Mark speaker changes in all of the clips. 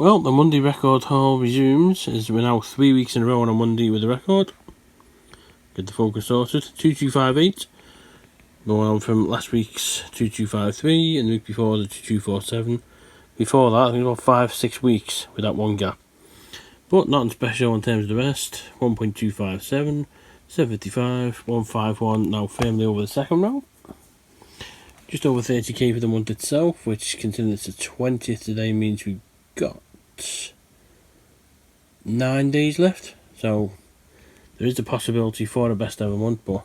Speaker 1: Well, the Monday record haul resumes, as we're now 3 weeks in a row on a Monday with a record. Get the focus sorted. 2258. Going on from last week's 2253 and the week before the 2247. Before that, I think about 5-6 weeks with that one gap. But nothing special in terms of the rest. 1.257, 755, 151, now firmly over the second row. Just over 30k for the month itself, which considering it's the 20th today means we've got 9 days left. So there is the possibility for the best ever month, but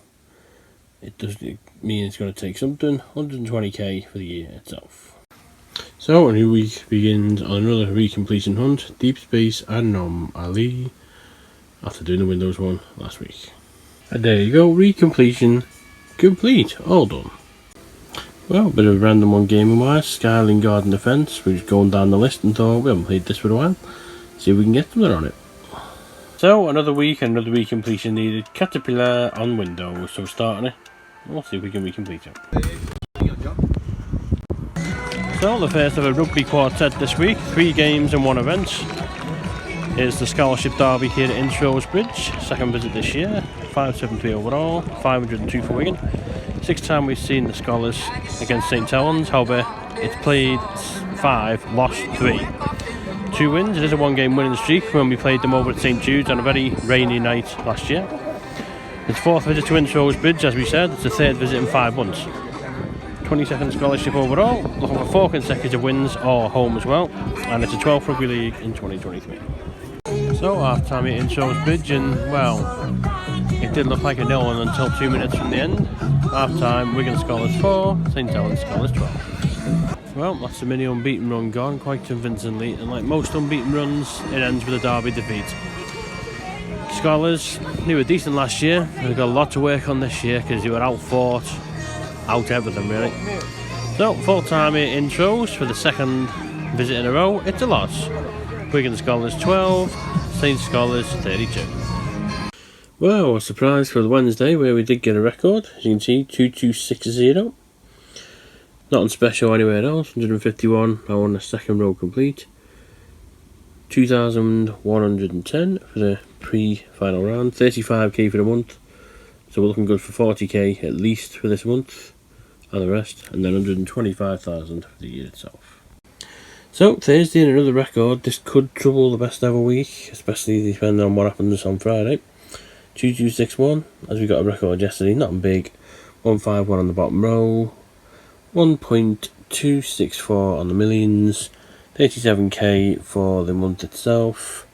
Speaker 1: it doesn't mean it's going to take something. 120k for the year itself. So a new week begins on another recompletion hunt. Deep Space Anomaly, after doing the Windows one last week. And there you go, recompletion complete, all done. Well, a bit of a random one gaming wise. Skyling Garden Defence. We're just going down the list and thought we haven't played this for a while. See if we can get something on it. So another week, another recompletion needed. Caterpillar on Windows. So starting it. We'll see if we can recomplete it. So the first of a rugby quartet this week. 3 games and 1 event. Is the Scholarship Derby here at Ince Bridge. Second visit this year. 573 overall. 502 for Wigan. 6th time we've seen the Scholars against St Helens. However, it's played 5, lost 3. 2 wins. It is a 1-game winning streak when we played them over at St Jude's on a very rainy night last year. It's 4th visit to Ince Bridge, as we said. It's the 3rd visit in 5 months. 22nd scholarship overall. Looking for 4 consecutive wins, or home as well. And it's a 12th rugby league in 2023. So half time at Ince Bridge, and well, it did look like a 0-1 until 2 minutes from the end. Half time, Wigan Scholars 4, St Helens Scholars 12. Well, that's the mini unbeaten run gone quite convincingly, and like most unbeaten runs, it ends with a derby defeat. Scholars, they were decent last year, and they've got a lot to work on this year because they were out fought, out everything really. So, full time at Intros for the 2nd visit in a row, it's a loss. Wigan Scholars 12, St Scholars 32. Well, a surprise for the Wednesday where we did get a record. As you can see, 2260. Nothing special anywhere else. 151 now on the 2nd row complete. 2,110 for the pre-final round. 35k for the month. So we're looking good for 40k at least for this month. And the rest. And then 125,000 for the year itself. So, Thursday and another record. This could trouble the best ever week. Especially depending on what happens on Friday. 2261, as we got a record yesterday, nothing big. 151 on the bottom row, 1.264 on the millions, 37k for the month itself,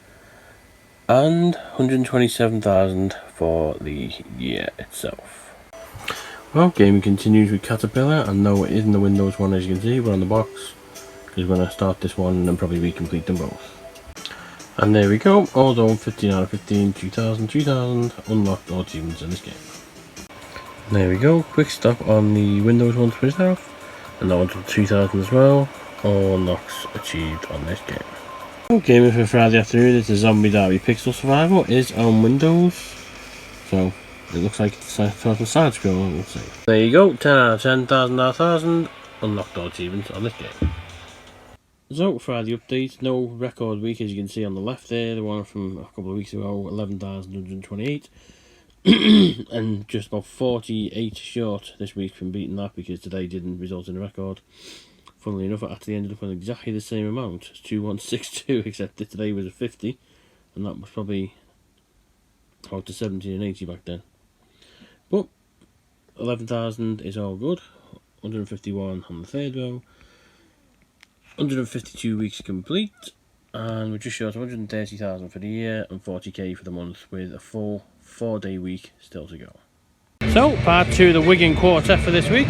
Speaker 1: and 127,000 for the year itself. Well, gaming continues with Caterpillar, and no, it isn't the Windows one as you can see, we're on the box, because we're going to start this one and probably recomplete them both. And there we go, all done, 15 out of 15, 2,000, 2,000, unlocked all achievements in this game. And there we go, quick stop on the Windows one to finish off, and that one's 2,000 as well, all unlocks achieved on this game. Gaming for Friday afternoon is the Zombie Derby Pixel Survival, is on Windows, so it looks like it's a sort of side scroll, we'll see. There you go, 10 out of 10, 1,000 out of 1,000, unlocked all achievements on this game. So, Friday update, no record week as you can see on the left there, the one from a couple of weeks ago, 11,128, and just about 48 short this week from beating that because today didn't result in a record. Funnily enough, it actually ended up on exactly the same amount as 2162, except that today was a 50, and that was probably out to 70 and 80 back then. But 11,000 is all good, 151 on the 3rd row. 152 weeks complete, and we're just short of 130,000 for the year and 40k for the month with a full 4-day week still to go. So, part 2 of the Wigan quartet for this week,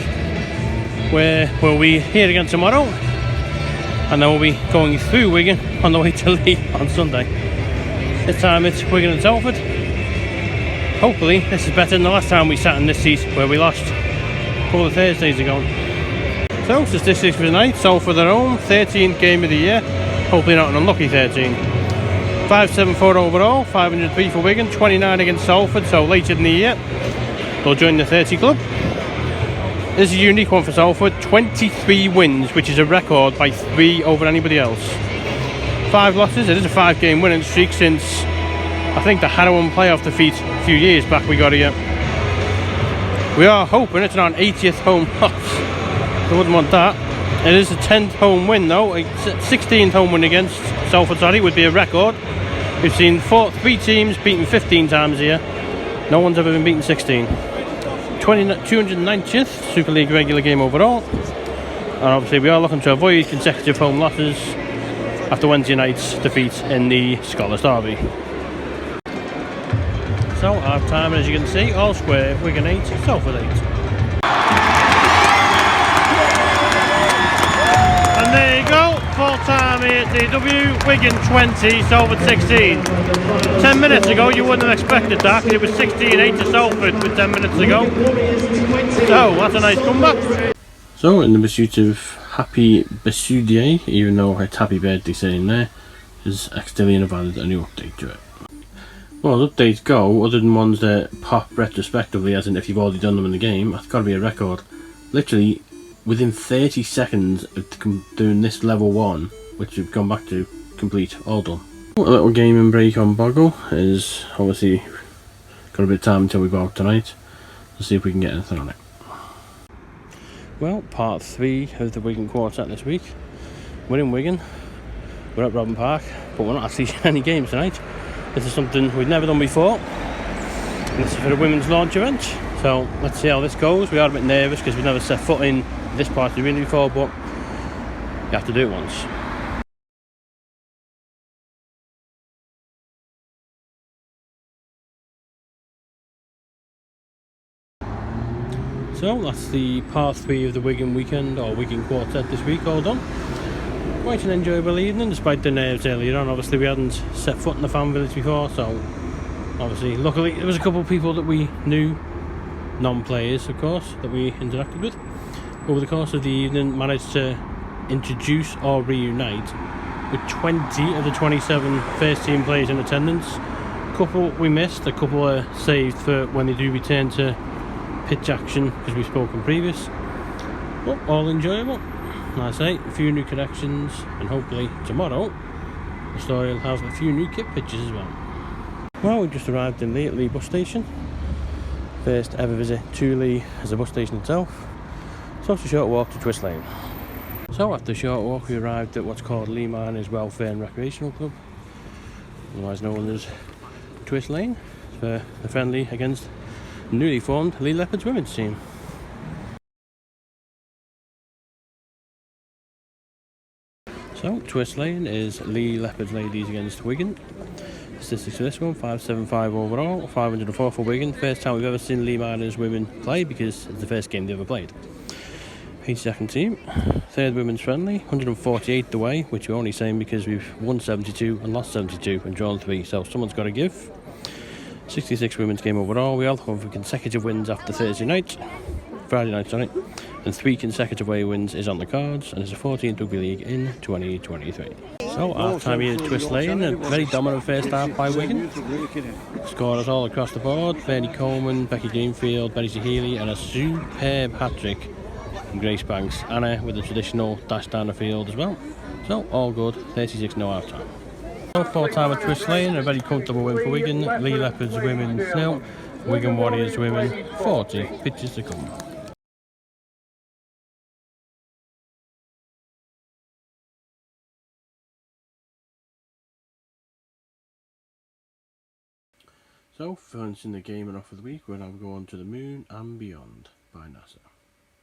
Speaker 1: where we'll be here again tomorrow, and then we'll be going through Wigan on the way to Leigh on Sunday. This time it's Wigan and Salford. Hopefully this is better than the last time we sat in this seat where we lost a couple of Thursdays ago. So, statistics for tonight, Salford their own, 13th game of the year, hopefully not an unlucky 13. 574 overall, 503 for Wigan, 29 against Salford, so later in the year they'll join the 30 club. This is a unique one for Salford, 23 wins, which is a record by 3 over anybody else. 5 losses. It is a 5-game winning streak since I think the Harrowan playoff defeat a few years back we got here. We are hoping it's our 80th home loss. I wouldn't want that. It is a 10th home win though. A 16th home win against Salford, sorry, would be a record. We've seen 3 teams beaten 15 times here. No one's ever been beaten 16. 290th Super League regular game overall. And obviously we are looking to avoid consecutive home losses after Wednesday night's defeat in the Scholars Derby. So half time, as you can see, all square, Wigan 8, Salford 8. And there you go, full time here at DW, Wigan 20, Salford 16. 10 minutes ago you wouldn't have expected that, because it was 16-8 to Salford with 10 minutes ago. So that's a nice comeback. So in the pursuit of Happi Basudei, even though it's happy birthday saying there, has accidentally added a new update to it. Well, as updates go, other than ones that pop retrospectively, as in if you've already done them in the game, that's got to be a record. Literally, within 30 seconds of doing this level 1, which we've gone back to complete, all done. A little gaming break on Boggle is obviously got a bit of time until we go out tonight. Let's see if we can get anything on it. Well, part 3 of the Wigan quartet this week. We're in Wigan, we're at Robin Park, but we're not actually in any games tonight. This is something we've never done before. And this is for the women's launch event. So let's see how this goes. We are a bit nervous because we've never set foot in this part of the arena before, but you have to do it once. So that's the part 3 of the Wigan weekend, or Wigan quartet this week, all done. Quite an enjoyable evening despite the nerves earlier on. Obviously we hadn't set foot in the fan village before, so obviously luckily there was a couple of people that we knew, non-players of course, that we interacted with. Over the course of the evening managed to introduce or reunite with 20 of the 27 first team players in attendance. A couple we missed, a couple are saved for when they do return to pitch action because we've spoken previous, but all enjoyable. Like I say, a few new connections, and hopefully tomorrow the story will have a few new kit pitches as well. Well, we just arrived in Leigh at Leigh bus station. First ever visit to Leigh as a bus station itself. So it's a short walk to Twist Lane. So after a short walk we arrived at what's called Leigh Miners Welfare and Recreational Club, otherwise known as Twist Lane, for the friendly against the newly formed Leigh Leopards women's team. So, Twist Lane is Leigh Leopards ladies against Wigan. Statistics for this one, 575 overall, 504 for Wigan. First time we've ever seen Leigh Miners women play because it's the first game they ever played. 82nd team, third women's friendly, 148 away, which we're only saying because we've won 72 and lost 72 and drawn 3, so someone's got to give. 66 women's game overall. We are looking for consecutive wins after Friday night, sorry. And 3 consecutive away wins is on the cards, and it's a 14th Rugby League in 2023. So, half time here at Twist Lane, a very dominant first half by Wigan. Scorers all across the board: Bernie Coleman, Becky Greenfield, Betty Healy, and a superb hat-trick from Grace Banks. Anna with the traditional dash down the field as well. So, all good, 36 no half time. So, 4 time at Twist Lane, a very comfortable win for Wigan. Leigh Leopards women 0, Wigan Warriors women 40. Pitches to come. So, finishing the game and off of the week, we're now going to the moon and beyond by NASA.